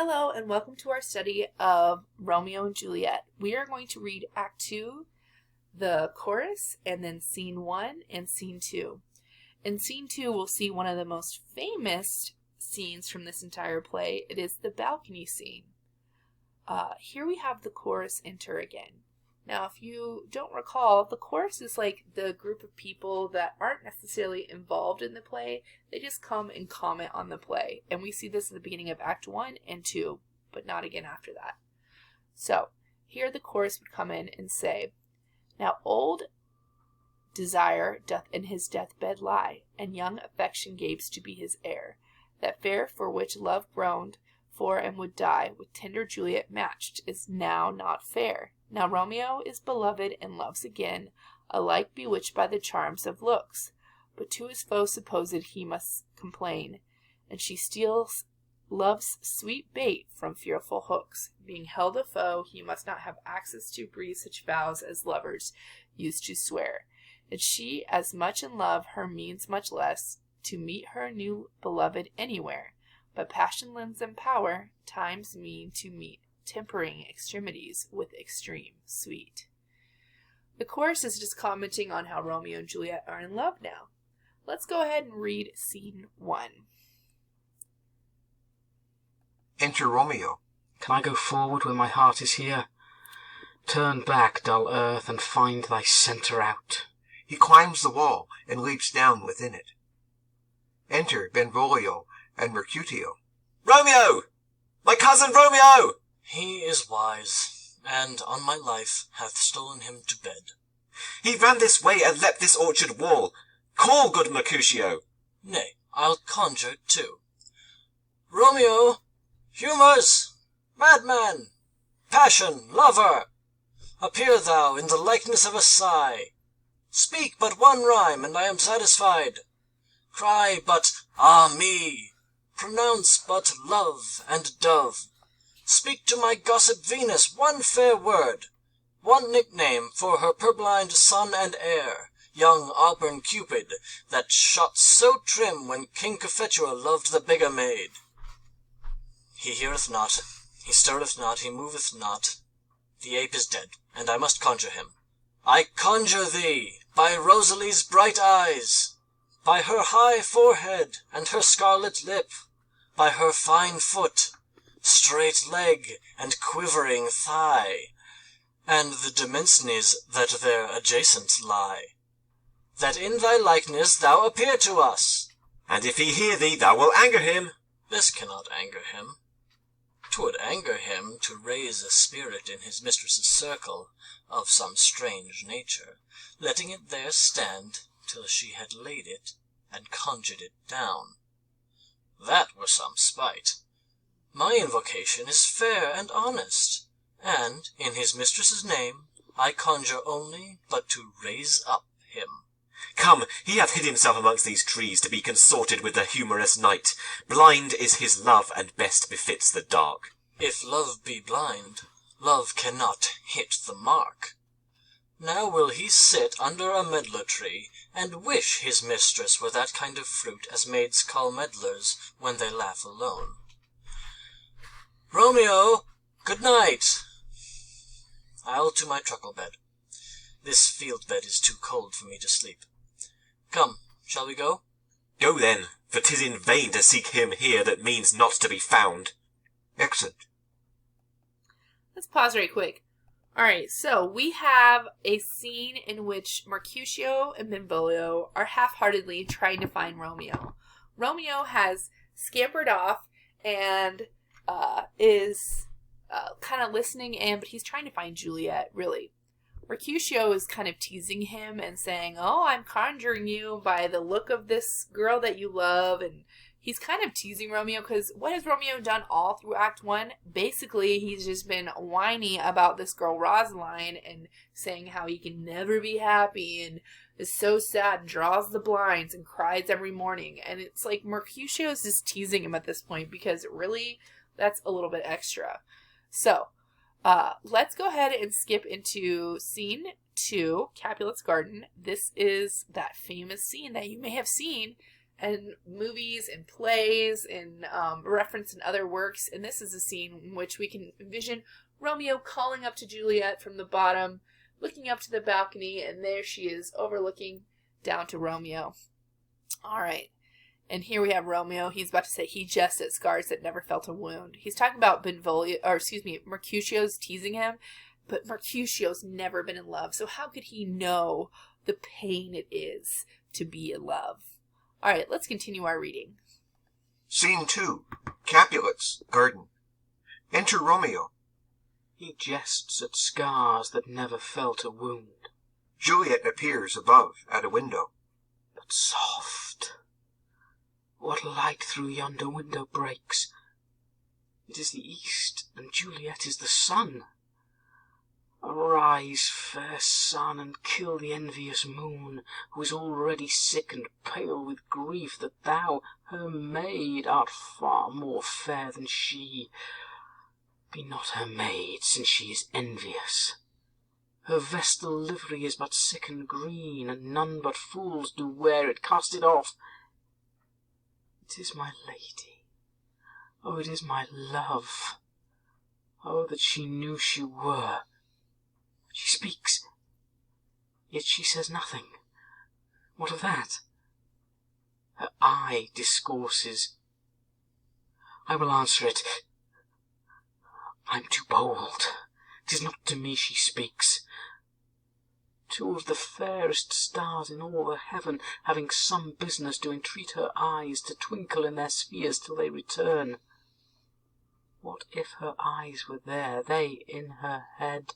Hello and welcome to our study of Romeo and Juliet. We are going to read Act 2, the chorus, and then Scene 1 and Scene 2. In Scene 2, we'll see one of the most famous scenes from this entire play. It is the balcony scene. Here we have the chorus enter again. Now, if you don't recall, the chorus is like the group of people that aren't necessarily involved in the play. They just come and comment on the play. And we see this at the beginning of Act 1 and 2, but not again after that. So, here the chorus would come in and say, "Now old desire doth in his deathbed lie, and young affection gapes to be his heir. That fair for which love groaned for and would die, with tender Juliet matched, is now not fair. Now Romeo is beloved and loves again, alike bewitched by the charms of looks. But to his foe supposed he must complain, and she steals love's sweet bait from fearful hooks. Being held a foe, he must not have access to breathe such vows as lovers used to swear. And she, as much in love, her means much less, to meet her new beloved anywhere. But passion lends them power, times mean to meet, tempering extremities with extreme sweet." The chorus is just commenting on how Romeo and Juliet are in love now. Let's go ahead and read Scene 1. Enter Romeo. Can I go forward when my heart is here? Turn back, dull earth, and find thy centre out. He climbs the wall and leaps down within it. Enter Benvolio and Mercutio. "Romeo! My cousin Romeo!" "He is wise, and on my life hath stolen him to bed." "He ran this way and leapt this orchard wall. Call, good Mercutio." "Nay, I'll conjure too. Romeo, humours, madman, passion, lover, appear thou in the likeness of a sigh. Speak but one rhyme, and I am satisfied. Cry but ah me, pronounce but love and dove. Speak to my gossip Venus one fair word, one nickname for her purblind son and heir, young auburn Cupid, that shot so trim when King Cophetua loved the beggar maid. He heareth not, he stirreth not, he moveth not. The ape is dead, and I must conjure him. I conjure thee, by Rosalie's bright eyes, by her high forehead and her scarlet lip, by her fine foot, straight leg, and quivering thigh, and the demesnes that there adjacent lie, that in thy likeness thou appear to us." "And if he hear thee, thou wilt anger him." "This cannot anger him. 'Twould anger him to raise a spirit in his mistress's circle of some strange nature, letting it there stand till she had laid it and conjured it down. That were some spite. My invocation is fair and honest, and in his mistress's name I conjure only but to raise up him." "Come, he hath hid himself amongst these trees to be consorted with the humorous night. Blind is his love, and best befits the dark." "If love be blind, love cannot hit the mark. Now will he sit under a medlar tree, and wish his mistress were that kind of fruit as maids call medlars when they laugh alone. Romeo, good night. I'll to my truckle bed. This field bed is too cold for me to sleep. Come, shall we go?" "Go then, for 'tis in vain to seek him here that means not to be found." Exit. Let's pause right quick. Alright, so we have a scene in which Mercutio and Benvolio are half-heartedly trying to find Romeo. Romeo has scampered off and is kind of listening in, but he's trying to find Juliet, really. Mercutio is kind of teasing him and saying, "Oh, I'm conjuring you by the look of this girl that you love," and he's kind of teasing Romeo because what has Romeo done all through Act 1? Basically, he's just been whiny about this girl Rosaline and saying how he can never be happy and is so sad and draws the blinds and cries every morning. And it's like Mercutio is just teasing him at this point because really, that's a little bit extra. So, let's go ahead and skip into Scene 2, Capulet's Garden. This is that famous scene that you may have seen and movies and plays and referenced in other works. And this is a scene in which we can envision Romeo calling up to Juliet from the bottom, looking up to the balcony, and there she is overlooking down to Romeo. All right. And here we have Romeo. He's about to say he jests at scars that never felt a wound. He's talking about Mercutio's teasing him, but Mercutio's never been in love. So how could he know the pain it is to be in love? All right, let's continue our reading. Scene 2. Capulet's garden. Enter Romeo. He jests at scars that never felt a wound. Juliet appears above at a window. But soft. What light through yonder window breaks? It is the east, and Juliet is the sun. Arise, fair sun, and kill the envious moon, who is already sick and pale with grief that thou, her maid, art far more fair than she. Be not her maid, since she is envious. Her vestal livery is but sick and green, and none but fools do wear it. Cast it off. It is my lady. Oh, it is my love. Oh, that she knew she were. She speaks, yet she says nothing. What of that? Her eye discourses. I will answer it. I'm too bold. 'Tis not to me she speaks. Two of the fairest stars in all the heaven, having some business, do entreat her eyes to twinkle in their spheres till they return. What if her eyes were there, they in her head?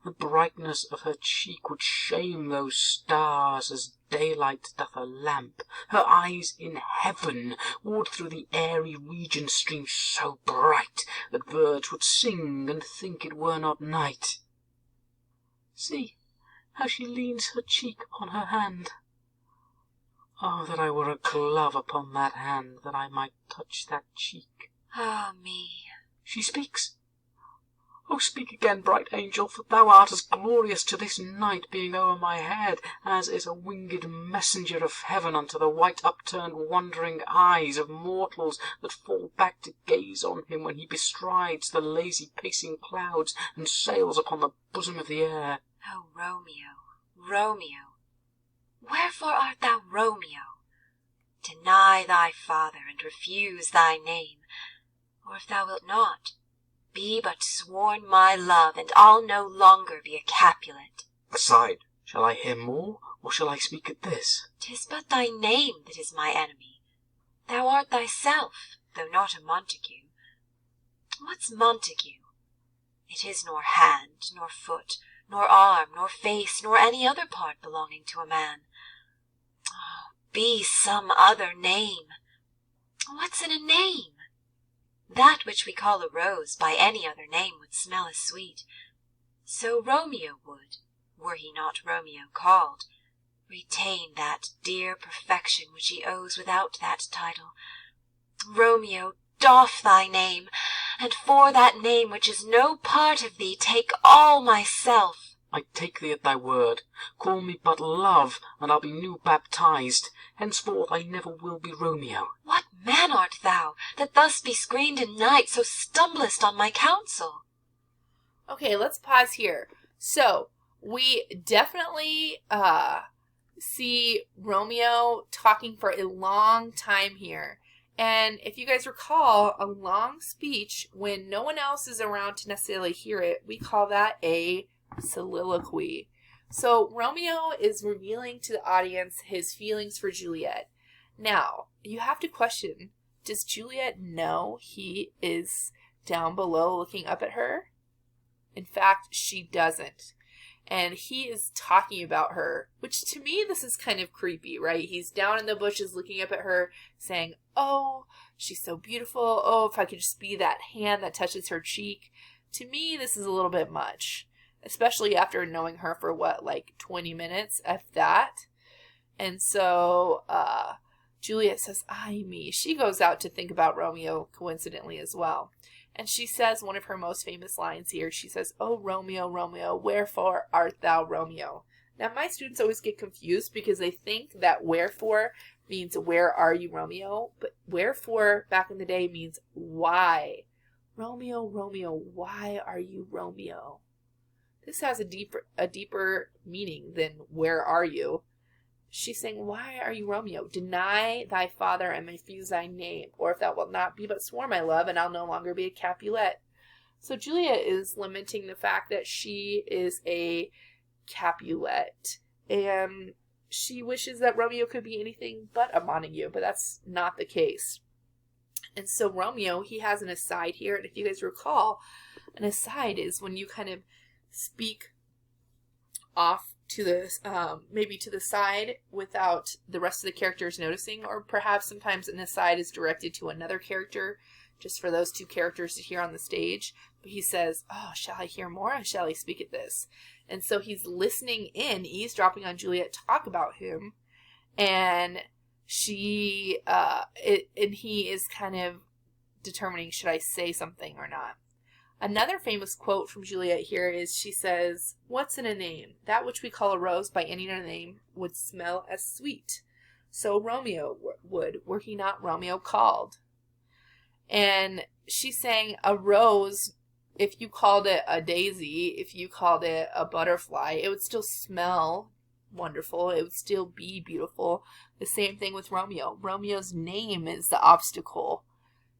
The brightness of her cheek would shame those stars, as daylight doth a lamp. Her eyes in heaven would through the airy region stream so bright, that birds would sing and think it were not night. See how she leans her cheek on her hand. Oh, that I were a glove upon that hand, that I might touch that cheek. Ah me. She speaks. Oh, speak again, bright angel, for thou art as glorious to this night being o'er my head, as is a winged messenger of heaven unto the white upturned wondering eyes of mortals that fall back to gaze on him when he bestrides the lazy pacing clouds and sails upon the bosom of the air. Oh, Romeo, Romeo, wherefore art thou Romeo? Deny thy father, and refuse thy name, or if thou wilt not, be but sworn my love, and I'll no longer be a Capulet. Aside. Shall I hear more, or shall I speak at this? 'Tis but thy name that is my enemy. Thou art thyself, though not a Montague. What's Montague? It is nor hand, nor foot, nor arm, nor face, nor any other part belonging to a man. Oh, be some other name. What's in a name? That which we call a rose by any other name would smell as sweet. So Romeo would, were he not Romeo called, retain that dear perfection which he owes without that title. Romeo, doff thy name, and for that name which is no part of thee, take all myself. I take thee at thy word. Call me but love, and I'll be new baptized. Henceforth I never will be Romeo. What man art thou, that thus be screened in night, so stumblest on my counsel? Okay, let's pause here. So, we definitely see Romeo talking for a long time here. And if you guys recall, a long speech, when no one else is around to necessarily hear it, we call that a soliloquy. So Romeo is revealing to the audience his feelings for Juliet. Now, you have to question, does Juliet know he is down below looking up at her? In fact, she doesn't. And he is talking about her, which to me, this is kind of creepy, right? He's down in the bushes looking up at her, saying, oh, she's so beautiful. Oh, if I could just be that hand that touches her cheek. To me, this is a little bit much. Especially after knowing her for what, like 20 minutes, if that. And so Juliet says, ay me. She goes out to think about Romeo coincidentally as well. And she says one of her most famous lines here. She says, oh, Romeo, Romeo, wherefore art thou Romeo? Now, my students always get confused because they think that wherefore means where are you, Romeo? But wherefore back in the day means why. Romeo, Romeo, why are you Romeo? This has a deeper meaning than where are you. She's saying, why are you Romeo? Deny thy father and refuse thy name, or if thou wilt not be but sworn my love, and I'll no longer be a Capulet. So Juliet is lamenting the fact that she is a Capulet, and she wishes that Romeo could be anything but a Montague, but that's not the case. And so Romeo, he has an aside here, and if you guys recall, an aside is when you kind of speak off to the maybe to the side without the rest of the characters noticing, or perhaps sometimes an aside is directed to another character just for those two characters to hear on the stage. But he says, oh, shall I hear more, or shall I speak at this? And so he's listening in, eavesdropping on Juliet talk about him, and he is kind of determining, should I say something or not? Another famous quote from Juliet here is, she says, what's in a name? That which we call a rose by any other name would smell as sweet. So Romeo would, were he not Romeo called. And she's saying a rose, if you called it a daisy, if you called it a butterfly, it would still smell wonderful. It would still be beautiful. The same thing with Romeo. Romeo's name is the obstacle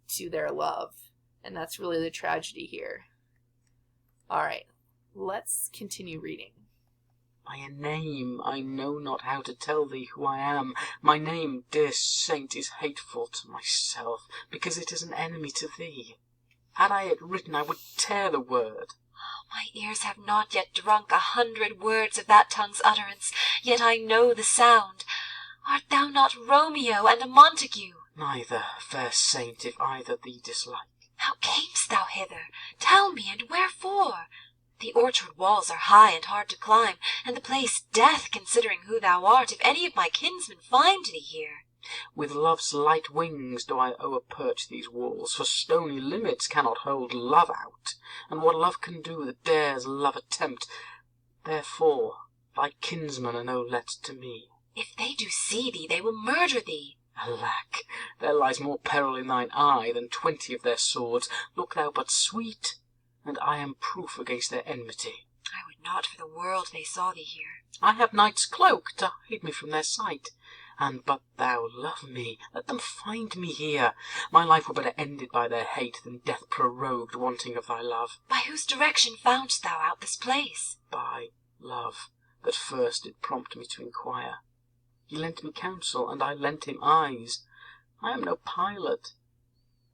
to their love. And that's really the tragedy here. All right, let's continue reading. By a name I know not how to tell thee who I am. My name, dear saint, is hateful to myself, because it is an enemy to thee. Had I it written, I would tear the word. My ears have not yet drunk 100 words of that tongue's utterance, yet I know the sound. Art thou not Romeo and a Montague? Neither, fair saint, if either thee dislike. How camest thou hither? Tell me, and wherefore? The orchard walls are high and hard to climb, and the place death, considering who thou art, if any of my kinsmen find thee here. With love's light wings do I o'erperch these walls, for stony limits cannot hold love out, and what love can do that dares love attempt. Therefore thy kinsmen are no let to me. If they do see thee, they will murder thee. Alack, there lies more peril in thine eye than 20 of their swords. Look thou but sweet, and I am proof against their enmity. I would not for the world they saw thee here. I have night's cloak to hide me from their sight. And but thou love me, let them find me here. My life were better ended by their hate than death prorogued, wanting of thy love. By whose direction foundst thou out this place? By love, that first did prompt me to inquire. He lent me counsel, and I lent him eyes. I am no pilot,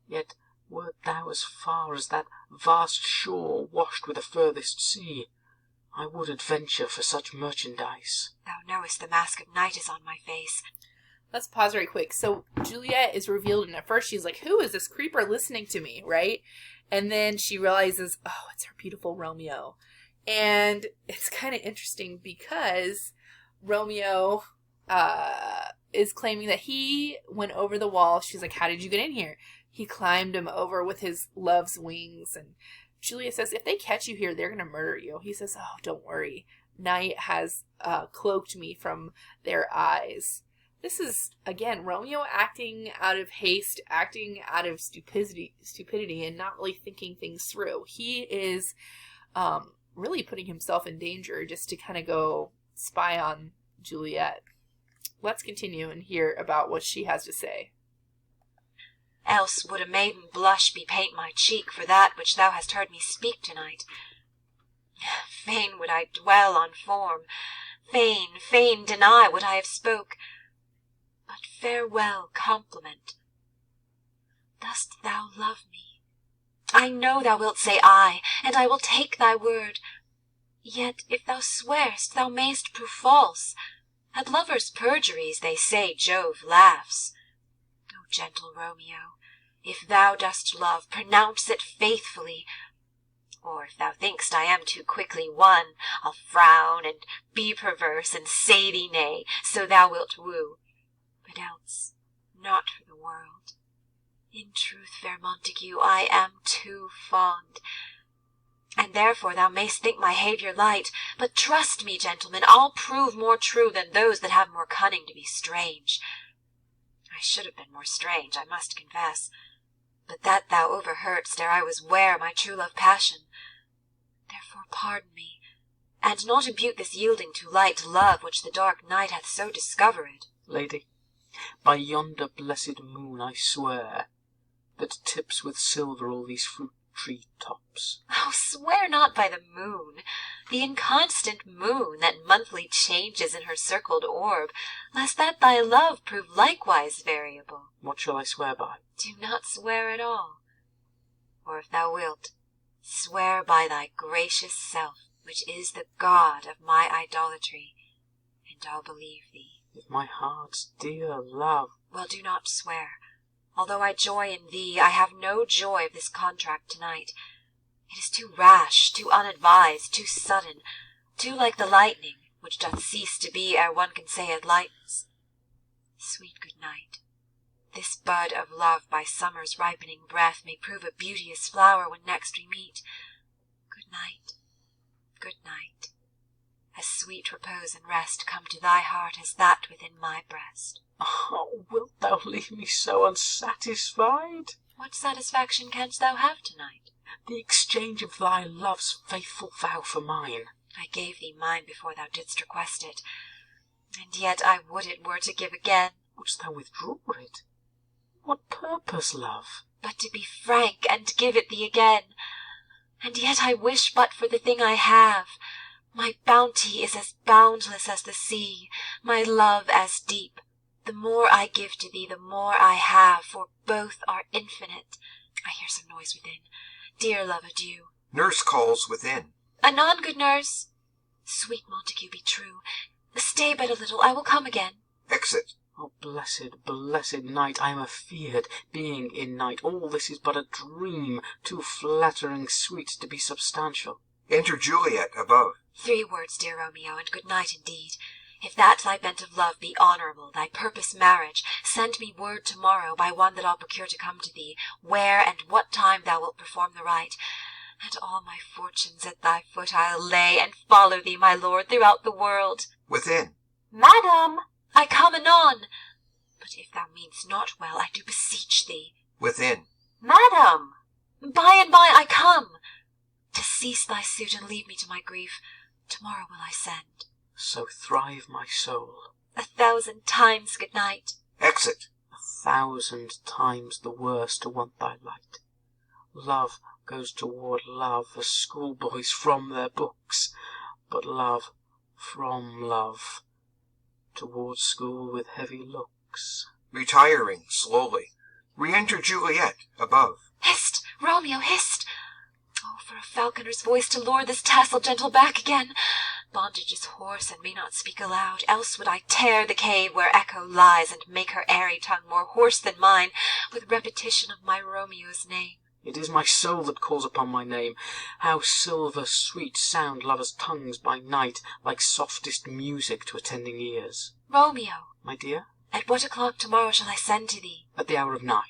yet wert thou as far as that vast shore washed with the furthest sea, I would adventure for such merchandise. Thou knowest the mask of night is on my face. Let's pause right quick. So Juliet is revealed, and at first she's like, who is this creeper listening to me, right? And then she realizes, oh, it's her beautiful Romeo. And it's kind of interesting because Romeo is claiming that he went over the wall. She's like, how did you get in here? He climbed him over with his love's wings. And Juliet says, if they catch you here, they're going to murder you. He says, oh, don't worry. Night has cloaked me from their eyes. This is, again, Romeo acting out of haste, acting out of stupidity, and not really thinking things through. He is really putting himself in danger just to kind of go spy on Juliet. Let's continue and hear about what she has to say. Else would a maiden blush bepaint my cheek for that which thou hast heard me speak tonight. Fain would I dwell on form, fain deny what I have spoke. But farewell, compliment. Dost thou love me? I know thou wilt say aye, and I will take thy word. Yet if thou swear'st, thou mayst prove false. At lovers' perjuries, they say, Jove laughs. O gentle Romeo, if thou dost love, pronounce it faithfully. Or if thou think'st I am too quickly won, I'll frown and be perverse and say thee nay, so thou wilt woo. But else, not for the world. In truth, fair Montague, I am too fond. and therefore thou mayst think my haviour light. But trust me, gentlemen, I'll prove more true than those that have more cunning to be strange. I should have been more strange, I must confess, but that thou overheardst ere I was ware my true love passion. Therefore pardon me, and not impute this yielding to light love which the dark night hath so discovered. Lady, by yonder blessed moon I swear, that tips with silver all these fruit tree tops. Oh, swear not by the moon, the inconstant moon that monthly changes in her circled orb, lest that thy love prove likewise variable. What shall I swear by? Do not swear at all. Or if thou wilt, swear by thy gracious self, which is the god of my idolatry, and I'll believe thee. With my heart's dear love. Well, do not swear. Although I joy in thee, I have no joy of this contract tonight. It is too rash, too unadvised, too sudden, too like the lightning, which doth cease to be ere one can say it lightens. Sweet good night. This bud of love by summer's ripening breath may prove a beauteous flower when next we meet. Good night, good night. As sweet repose and rest come to thy heart as that within my breast. Oh, wilt thou leave me so unsatisfied? What satisfaction canst thou have tonight? The exchange of thy love's faithful vow for mine. I gave thee mine before thou didst request it, and yet I would it were to give again. Wouldst thou withdraw it? What purpose, love? But to be frank, and give it thee again. And yet I wish but for the thing I have. My bounty is as boundless as the sea, my love as deep. The more I give to thee, the more I have, for both are infinite. I hear some noise within. Dear love, adieu. Nurse calls within. Anon, good nurse. Sweet Montague, be true. Stay but a little, I will come again. Exit. Oh, blessed, blessed night, I am afeard, being in night. All this is but a dream, too flattering sweet to be substantial. Enter Juliet above. 3 words, dear Romeo, and good night indeed. If that thy bent of love be honourable, thy purpose marriage, send me word to-morrow by one that I'll procure to come to thee, where and what time thou wilt perform the rite. And all my fortunes at thy foot I'll lay, and follow thee, my lord, throughout the world. Within. Madam, I come anon. But if thou mean'st not well, I do beseech thee. Within. Madam, by and by I come. To cease thy suit and leave me to my grief, to-morrow will I send. So thrive my soul. 1,000 times good night. Exit. 1,000 times the worse to want thy light. Love goes toward love as schoolboys from their books, but love from love toward school with heavy looks. Retiring slowly. Re-enter Juliet above. Hist, Romeo, hist! Oh, for a falconer's voice to lure this tassel gentle back again! Bondage is hoarse and may not speak aloud, else would I tear the cave where Echo lies, and make her airy tongue more hoarse than mine, with repetition of my Romeo's name. It is my soul that calls upon my name. How silver sweet sound lovers' tongues by night, like softest music to attending ears. Romeo, My dear, at what o'clock to-morrow shall I send to thee? at the hour of 9.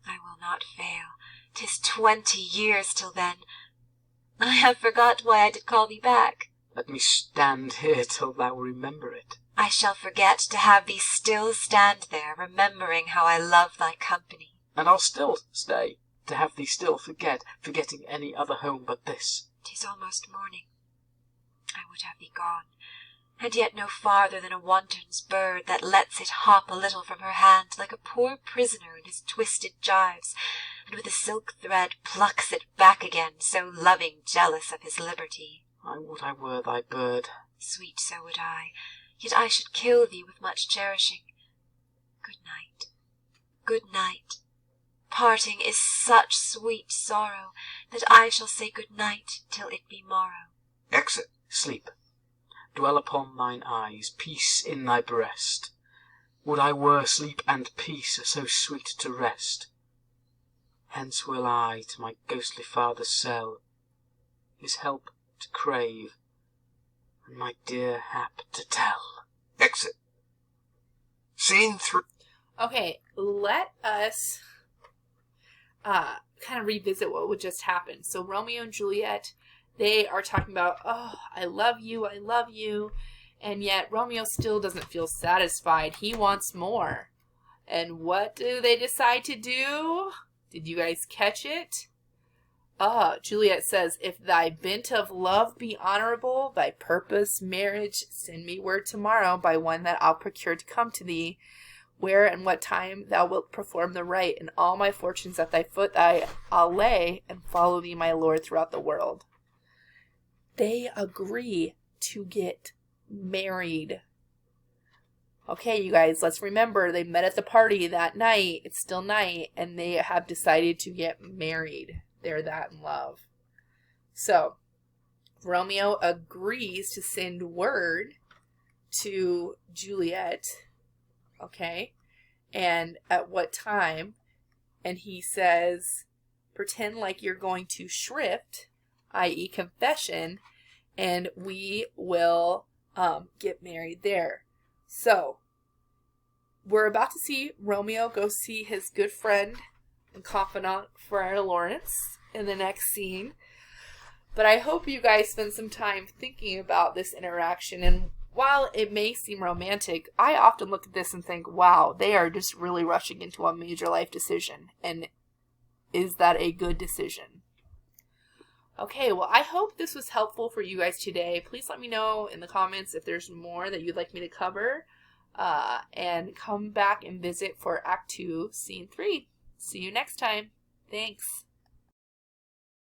I will not fail. 'Tis 20 years till then. I have forgot why I did call thee back. Let me stand here till thou remember it. I shall forget to have thee still stand there, remembering how I love thy company. And I'll still stay, to have thee still forgetting any other home but this. 'Tis almost morning. I would have thee gone, and yet no farther than a wanton's bird that lets it hop a little from her hand, like a poor prisoner in his twisted gyves, and with a silk thread plucks it back again, so loving jealous of his liberty. I would I were thy bird. Sweet, so would I, yet I should kill thee with much cherishing. Good night, good night. Parting is such sweet sorrow, that I shall say good night till it be morrow. Exit. Sleep. Dwell upon thine eyes, peace in thy breast. Would I were sleep and peace, so sweet to rest. Hence will I to my ghostly father's cell, his help to crave, and my dear hap to tell. Exit. Scene 3. Okay, let us kind of revisit what would just happen. So Romeo and Juliet, They are talking about, oh, I love you, and yet Romeo still doesn't feel satisfied. He wants more. And what do they decide to do? Did you guys catch it? Juliet says, if thy bent of love be honorable, thy purpose marriage, send me word tomorrow by one that I'll procure to come to thee, where and what time thou wilt perform the rite, and all my fortunes at thy foot I'll lay, and follow thee, my lord, throughout the world. They agree to get married. Okay, you guys, let's remember they met at the party that night. It's still night, and they have decided to get married. They're that in love. So, Romeo agrees to send word to Juliet, okay, and at what time, and he says, pretend like you're going to shrift, i.e. confession, and we will get married there. So, we're about to see Romeo go see his good friend and confidant, Friar Lawrence, in the next scene. But I hope you guys spend some time thinking about this interaction. And while it may seem romantic, I often look at this and think, wow, they are just really rushing into a major life decision. And is that a good decision? Okay, well, I hope this was helpful for you guys today. Please let me know in the comments if there's more that you'd like me to cover. And come back and visit for Act 2, Scene 3. See you next time. Thanks.